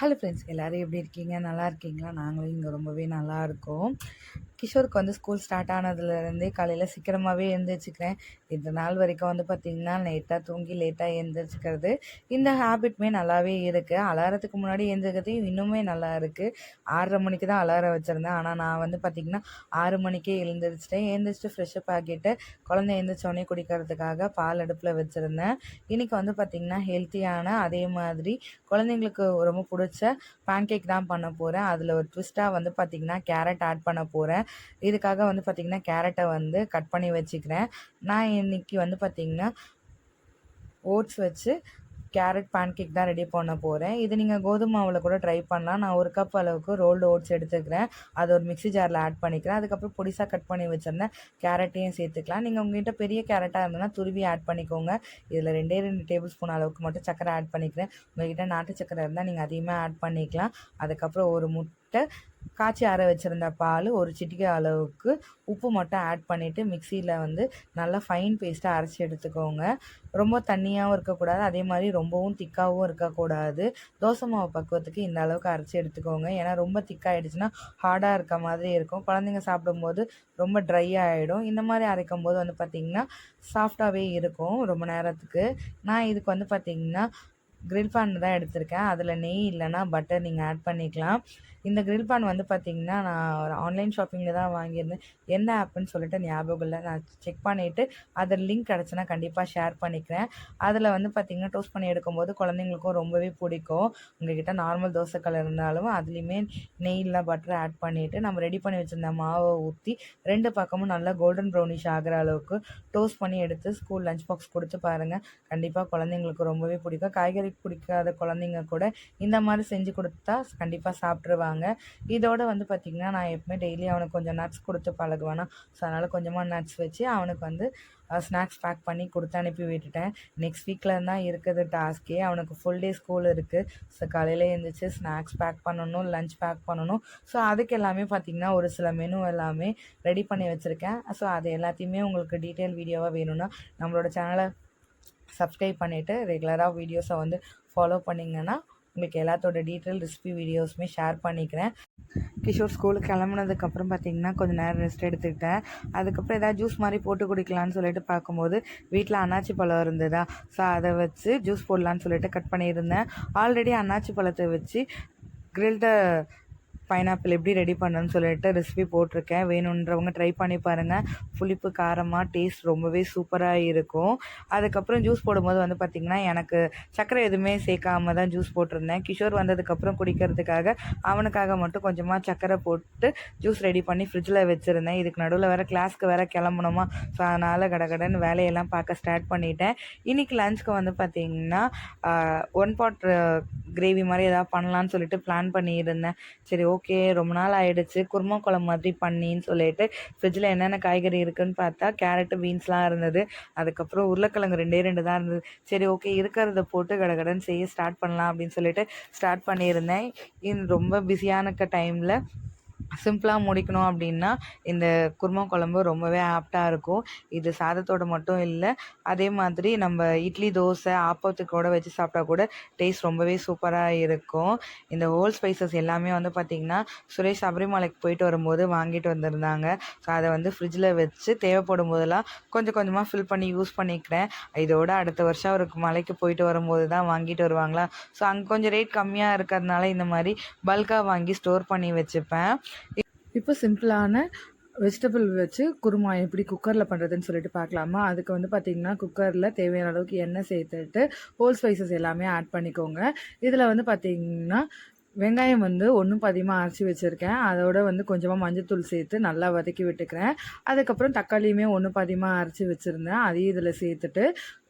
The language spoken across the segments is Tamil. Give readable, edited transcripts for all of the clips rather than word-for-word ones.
ஹலோ ஃப்ரெண்ட்ஸ், எல்லோரும் எப்படி இருக்கீங்க? நல்லா இருக்கீங்களா? நாங்களும் இங்கே ரொம்பவே நல்லா இருக்கோம். கிஷோருக்கு வந்து ஸ்கூல் ஸ்டார்ட் ஆனதுலேருந்தே காலையில் சீக்கிரமாகவே எழுந்திரிச்சிக்கிறேன். இந்த நாள் வரைக்கும் வந்து பார்த்திங்கன்னா லேட்டாக தூங்கி லேட்டாக எழுந்திரிச்சிக்கிறது, இந்த ஹேபிட்மே நல்லாவே இருக்குது. அலாரத்துக்கு முன்னாடி எழுந்திரிக்கிறது இன்னுமே நல்லா இருக்குது. 6:30 மணிக்கு தான் அலாரம் வச்சுருந்தேன். ஆனால் நான் வந்து பார்த்திங்கன்னா 6 மணிக்கே எழுந்திரிச்சிட்டேன். எழுந்திரிச்சிட்டு ஃப்ரெஷ்ஷப் ஆகிட்டு குழந்தை எழுந்திரிச்சோடனே குடிக்கிறதுக்காக பால் அடுப்பில் வச்சுருந்தேன். இன்றைக்கி வந்து பார்த்திங்கன்னா ஹெல்த்தியான, அதே மாதிரி குழந்தைங்களுக்கு ரொம்ப பிடிச்ச பேன்கேக் தான் பண்ண போகிறேன். அதில் ஒரு ட்விஸ்ட்டாக வந்து பார்த்திங்கன்னா கேரட் ஆட் பண்ண போகிறேன். இதுக்காக வந்து பார்த்திங்கன்னா கேரட்டை வந்து கட் பண்ணி வச்சுக்கிறேன். நான் இன்றைக்கி வந்து பார்த்திங்கன்னா ஓட்ஸ் வச்சு கேரட் பேன்கேக் தான் ரெடி பண்ண போகிறேன். இது நீங்கள் கோதுமை மாவில் கூட ட்ரை பண்ணலாம். நான் 1 கப் அளவுக்கு ரோல்டு ஓட்ஸ் எடுத்துக்கிறேன். அதை ஒரு மிக்ஸி ஜாரில் ஆட் பண்ணிக்கிறேன். அதுக்கப்புறம் பொடிசாக கட் பண்ணி வச்சுருந்தேன் கேரட்டையும் சேர்த்துக்கலாம். நீங்கள் உங்கள்கிட்ட பெரிய கேரட்டாக இருந்ததுன்னா துருவி ஆட் பண்ணிக்கோங்க. இதில் 2 டேபிள் ஸ்பூன் அளவுக்கு மட்டும் சர்க்கரை ஆட் பண்ணிக்கிறேன். உங்கள்கிட்ட நாட்டு சர்க்கரை இருந்தால் நீங்கள் அதிகமாக ஆட் பண்ணிக்கலாம். அதுக்கப்புறம் ஒரு முட்டை, காய்ச்சி ஆற வச்சுருந்த பால், ஒரு சிட்டிகை அளவுக்கு உப்பு மட்டும் ஆட் பண்ணிவிட்டு மிக்சியில் வந்து நல்லா ஃபைன் பேஸ்ட்டாக அரைச்சி எடுத்துக்கோங்க. ரொம்ப தண்ணியாகவும் இருக்கக்கூடாது, அதே மாதிரி ரொம்பவும் திக்காகவும் இருக்கக்கூடாது. தோசை மாவு பக்குவத்துக்கு இந்த அளவுக்கு அரைச்சி எடுத்துக்கோங்க. ஏன்னா ரொம்ப திக்காகிடுச்சுன்னா ஹார்டாக இருக்க மாதிரி இருக்கும். குழந்தைங்க சாப்பிடும்போது ரொம்ப ட்ரை ஆகிடும். இந்த மாதிரி அரைக்கும் போது வந்து பார்த்திங்கன்னா சாஃப்டாகவே இருக்கும் ரொம்ப நேரத்துக்கு. நான் இதுக்கு வந்து பார்த்திங்கன்னா கிரில் பேன் தான் எடுத்திருக்கேன். அதில் நெய் இல்லைனா பட்டர் நீங்கள் ஆட் பண்ணிக்கலாம். இந்த கிரில் பேன் வந்து பார்த்திங்கன்னா நான் ஒரு ஆன்லைன் ஷாப்பிங்கில் தான் வாங்கியிருந்தேன். என்ன ஆப்புன்னு சொல்லிட்டு ஞாபகம் இல்லை. நான் செக் பண்ணிவிட்டு அதில் லிங்க் கிடச்சுன்னா கண்டிப்பாக ஷேர் பண்ணிக்கிறேன். அதில் வந்து பார்த்திங்கன்னா டோஸ்ட் பண்ணி எடுக்கும்போது குழந்தைங்களுக்கும் ரொம்பவே பிடிக்கும். உங்கள்கிட்ட நார்மல் தோசைக்கல் இருந்தாலும் அதுலேயுமே நெய் இல்லை பட்டர் ஆட் பண்ணிவிட்டு நம்ம ரெடி பண்ணி வச்சுருந்த மாவை ஊற்றி 2 பக்கமும் நல்லா கோல்டன் ப்ரௌனிஷ் ஆகிற அளவுக்கு டோஸ்ட் பண்ணி எடுத்து ஸ்கூல் லஞ்ச் பாக்ஸ் கொடுத்து பாருங்கள். கண்டிப்பாக குழந்தைங்களுக்கு ரொம்பவே பிடிக்கும். காய்கறி பிடிக்காத குழந்தைங்க கூட இந்த மாதிரி செஞ்சு கொடுத்தா கண்டிப்பாக சாப்பிட்ருவாங்க. இதோட வந்து பார்த்திங்கன்னா நான் எப்பவுமே டெய்லி அவனுக்கு கொஞ்சம் நட்ஸ் கொடுத்து பழகுவேனா, ஸோ அதனால் கொஞ்சமாக நட்ஸ் வச்சு அவனுக்கு வந்து ஸ்நாக்ஸ் பேக் பண்ணி கொடுத்து அனுப்பி விட்டுட்டேன். நெக்ஸ்ட் வீக்கில் தான் இருக்குது டாஸ்க்கே. அவனுக்கு ஃபுல் டே ஸ்கூல் இருக்குது. ஸோ காலையில் எழுந்திரிச்சு ஸ்நாக்ஸ் பேக் பண்ணணும், லஞ்ச் பேக் பண்ணணும். ஸோ அதுக்கு எல்லாமே பார்த்திங்கன்னா ஒரு சில மெனு எல்லாமே ரெடி பண்ணி வச்சுருக்கேன். ஸோ அது எல்லாத்தையுமே உங்களுக்கு டீட்டெயில் வீடியோவாக வேணும்னா நம்மளோட சேனலை சப்ஸ்கிரைப் பண்ணிவிட்டு ரெகுலராக வீடியோஸை வந்து ஃபாலோ பண்ணிங்கன்னா உங்களுக்கு எல்லாத்தோட டீட்டெயில் ரெசிபி வீடியோஸுமே ஷேர் பண்ணிக்கிறேன். கிஷோர் ஸ்கூலுக்கு கிளம்புனதுக்கப்புறம் பார்த்திங்கன்னா கொஞ்சம் நேரம் ரெஸ்ட் எடுத்துக்கிட்டேன். அதுக்கப்புறம் ஏதாவது ஜூஸ் மாதிரி போட்டு குடிக்கலான்னு சொல்லிட்டு பார்க்கும்போது வீட்டில் அன்னாச்சி பழம் இருந்ததா, ஸோ அதை வச்சு ஜூஸ் போடலான்னு சொல்லிட்டு கட் பண்ணியிருந்தேன். ஆல்ரெடி அன்னாச்சி பழத்தை வச்சு கிரில்டு பைனாப்பிள் எப்படி ரெடி பண்ணணும்னு சொல்லிட்டு ரெசிபி போட்டிருக்கேன். வேணுன்றவங்க ட்ரை பண்ணி பாருங்கள். புளிப்பு காரமாக டேஸ்ட் ரொம்பவே சூப்பராக இருக்கும். அதுக்கப்புறம் ஜூஸ் போடும்போது வந்து பார்த்திங்கன்னா எனக்கு சர்க்கரை எதுவுமே சேர்க்காம தான் ஜூஸ் போட்டிருந்தேன். கிஷோர் வந்ததுக்கப்புறம் குடிக்கிறதுக்காக அவனுக்காக மட்டும் கொஞ்சமாக சர்க்கரை போட்டு ஜூஸ் ரெடி பண்ணி ஃப்ரிட்ஜில் வச்சுருந்தேன். இதுக்கு நடுவில் வேறு கிளாஸ்க்கு வேறு கிளம்பணுமா, ஸோ அதனால் கடகடன்னு வேலையெல்லாம் பார்க்க ஸ்டார்ட் பண்ணிட்டேன். இன்றைக்கி லஞ்சுக்கு வந்து பார்த்திங்கன்னா 1 பாட் கிரேவி மாதிரி ஏதாவது பண்ணலான்னு சொல்லிட்டு பிளான் பண்ணியிருந்தேன். சரி ஓகே, ரொம்ப நாள் ஆகிடுச்சு குருமா குழம்பு மாதிரி பண்ணின்னு சொல்லிட்டு ஃப்ரிட்ஜில் என்னென்ன காய்கறி இருக்குதுன்னு பார்த்தா கேரட்டு, பீன்ஸ்லாம் இருந்தது. அதுக்கப்புறம் உருளைக்கிழங்கு 2 தான் இருந்தது. சரி ஓகே, இருக்கிறத போட்டு கடகடன்னு செய்ய ஸ்டார்ட் பண்ணலாம் அப்படின்னு சொல்லிட்டு ஸ்டார்ட் பண்ணியிருந்தேன். ரொம்ப பிஸியான டைமில் சிம்பிளாக முடிக்கணும் அப்படின்னா இந்த குருமா குழம்பு ரொம்பவே ஆப்டாக இருக்கும். இது சாதத்தோடு மட்டும் இல்லை, அதே மாதிரி நம்ம இட்லி, தோசை, ஆப்பத்துக்கூட வச்சு சாப்பிட்டா கூட டேஸ்ட் ரொம்பவே சூப்பராக இருக்கும். இந்த ஹோல் ஸ்பைசஸ் எல்லாமே வந்து பார்த்திங்கன்னா சுரேஷ் சபரிமலைக்கு போயிட்டு வரும்போது வாங்கிட்டு வந்திருந்தாங்க. ஸோ அதை வந்து ஃப்ரிட்ஜில் வச்சு தேவைப்படும் போதெல்லாம் கொஞ்சம் கொஞ்சமாக ஃபில் பண்ணி யூஸ் பண்ணிக்கிறேன். இதோட அடுத்த வருஷம் அவருக்கு மலைக்கு போயிட்டு வரும்போது தான் வாங்கிட்டு வருவாங்களா, ஸோ அங்கே கொஞ்சம் ரேட் கம்மியாக இருக்கிறதுனால இந்த மாதிரி பல்காக வாங்கி ஸ்டோர் பண்ணி வச்சுப்பேன். இப்போ சிம்பிளான வெஜிடபிள் வச்சு குருமா எப்படி குக்கரில் பண்ணுறதுன்னு சொல்லிட்டு பார்க்கலாமா. அதுக்கு வந்து பார்த்திங்கன்னா குக்கரில் தேவையான அளவுக்கு எண்ணெய் சேர்த்துட்டு ஹோல் ஸ்பைசஸ் எல்லாமே ஆட் பண்ணிக்கோங்க. இதில் வந்து பார்த்திங்கன்னா வெங்காயம் வந்து ஒன்றும் பாதியமாக அரைச்சி வச்சுருக்கேன். அதோட வந்து கொஞ்சமாக மஞ்சள்தூள் சேர்த்து நல்லா வதக்கி விட்டுக்கிறேன். அதுக்கப்புறம் தக்காளியுமே ஒன்றும் பாதியமாக அரைச்சி வச்சுருந்தேன். அதையும் இதில் சேர்த்துட்டு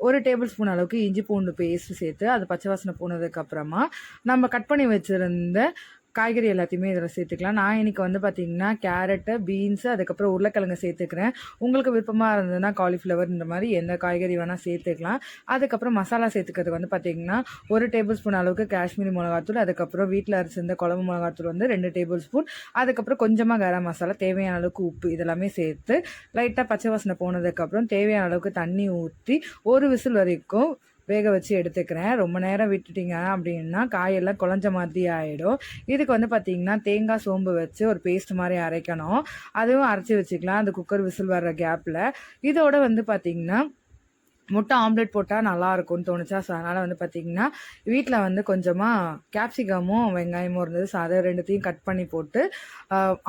1 டேபிள் ஸ்பூன் அளவுக்கு இஞ்சி பூண்டு பேஸ்ட்டு சேர்த்து அது பச்சை வாசனை போனதுக்கப்புறமா நம்ம கட் பண்ணி வச்சுருந்த காய்கறி எல்லாத்தையுமே இதில் சேர்த்துக்கலாம். நான் இன்றைக்கி வந்து பார்த்திங்கன்னா கேரட்டு, பீன்ஸு, அதுக்கப்புறம் உருளைக்கிழங்கு சேர்த்துக்கிறேன். உங்களுக்கு விருப்பமாக இருந்ததுன்னா காலிஃப்ளவர் இந்த மாதிரி எந்த காய்கறி வேணால் சேர்த்துக்கலாம். அதுக்கப்புறம் மசாலா சேர்த்துக்கிறதுக்கு வந்து பார்த்திங்கன்னா 1 டேபிள் ஸ்பூன் அளவுக்கு காஷ்மீரி மிளகாத்தூள், அதுக்கப்புறம் வீட்டில் அரைச்சிருந்த குழம்பு மிளகாத்தூள் வந்து 2 டேபிள் ஸ்பூன், அதுக்கப்புறம் கொஞ்சமாக கரம் மசாலா, தேவையான அளவுக்கு உப்பு, இதெல்லாமே சேர்த்து லைட்டாக பச்சை வாசனை போனதுக்கப்புறம் தேவையான அளவுக்கு தண்ணி ஊற்றி 1 விசில் வரைக்கும் வேக வச்சு எடுத்துக்கிறேன். ரொம்ப நேரம் விட்டுட்டிங்க அப்படின்னா காயெல்லாம் குழஞ்ச மாதிரி ஆகிடும். இதுக்கு வந்து பார்த்திங்கன்னா தேங்காய் சோம்பு வச்சு ஒரு பேஸ்ட் மாதிரி அரைக்கணும். அதுவும் அரைச்சி வச்சுக்கலாம் அந்த குக்கர் விசில் வர்ற கேப்பில். இதோட வந்து பார்த்திங்கன்னா முட்டை ஆம்லெட் போட்டால் நல்லாயிருக்கும்னு தோணுச்சா. ஸோ அதனால் வந்து பார்த்திங்கன்னா வீட்டில் வந்து கொஞ்சமாக கேப்சிகமும் வெங்காயமும் இருந்தது. ஸோ அதை ரெண்டுத்தையும் கட் பண்ணி போட்டு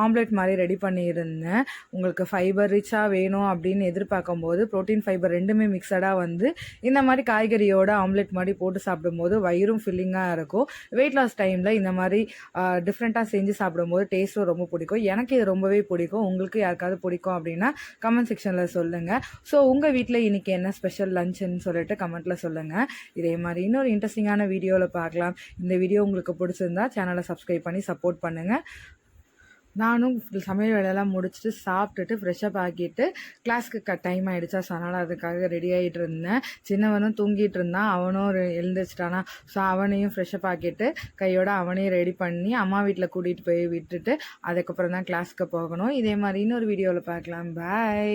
ஆம்லெட் மாதிரி ரெடி பண்ணியிருந்தேன். உங்களுக்கு ஃபைபர் ரிச்சாக வேணும் அப்படின்னு எதிர்பார்க்கும்போது ப்ரோட்டீன் ஃபைபர் ரெண்டுமே மிக்சடாக வந்து இந்த மாதிரி காய்கறியோட ஆம்லெட் மாதிரி போட்டு சாப்பிடும்போது வயிறும் ஃபில்லிங்காக இருக்கும். வெயிட் லாஸ் டைமில் இந்த மாதிரி டிஃப்ரெண்ட்டாக செஞ்சு சாப்பிடும்போது டேஸ்ட்டும் ரொம்ப பிடிக்கும். எனக்கு இது ரொம்பவே பிடிக்கும். உங்களுக்கு யாருக்காவது பிடிக்கும் அப்படின்னா கமெண்ட் செக்ஷனில் சொல்லுங்கள். ஸோ உங்கள் வீட்டில் இன்றைக்கி என்ன ஸ்பெஷல் லஞ்சுன்னு சொல்லிட்டு கமெண்ட்டில் சொல்லுங்கள். இதே மாதிரி இன்னொரு இன்ட்ரெஸ்டிங்கான வீடியோவில் பார்க்கலாம். இந்த வீடியோ உங்களுக்கு பிடிச்சிருந்தா சேனலை சப்ஸ்கிரைப் பண்ணி சப்போர்ட் பண்ணுங்கள். நானும் சமையல் வேலையெல்லாம் முடிச்சுட்டு சாப்பிட்டுட்டு ஃப்ரெஷ்ஷப் ஆக்கிட்டு கிளாஸ்க்கு டைம் ஆகிடுச்சா. ஸோ அதனால் அதுக்காக ரெடி ஆகிட்டு இருந்தேன். சின்னவனும் தூங்கிட்டு இருந்தான், அவனும் எழுந்திரிச்சிட்டானா. ஸோ அவனையும் ஃப்ரெஷ்ஷப் ஆக்கிட்டு கையோட அவனையும் ரெடி பண்ணி அம்மா வீட்டில் கூட்டிகிட்டு போய் விட்டுட்டு அதுக்கப்புறம் தான் கிளாஸ்க்கு போகணும். இதே மாதிரி இன்னொரு வீடியோவில் பார்க்கலாம். பாய்.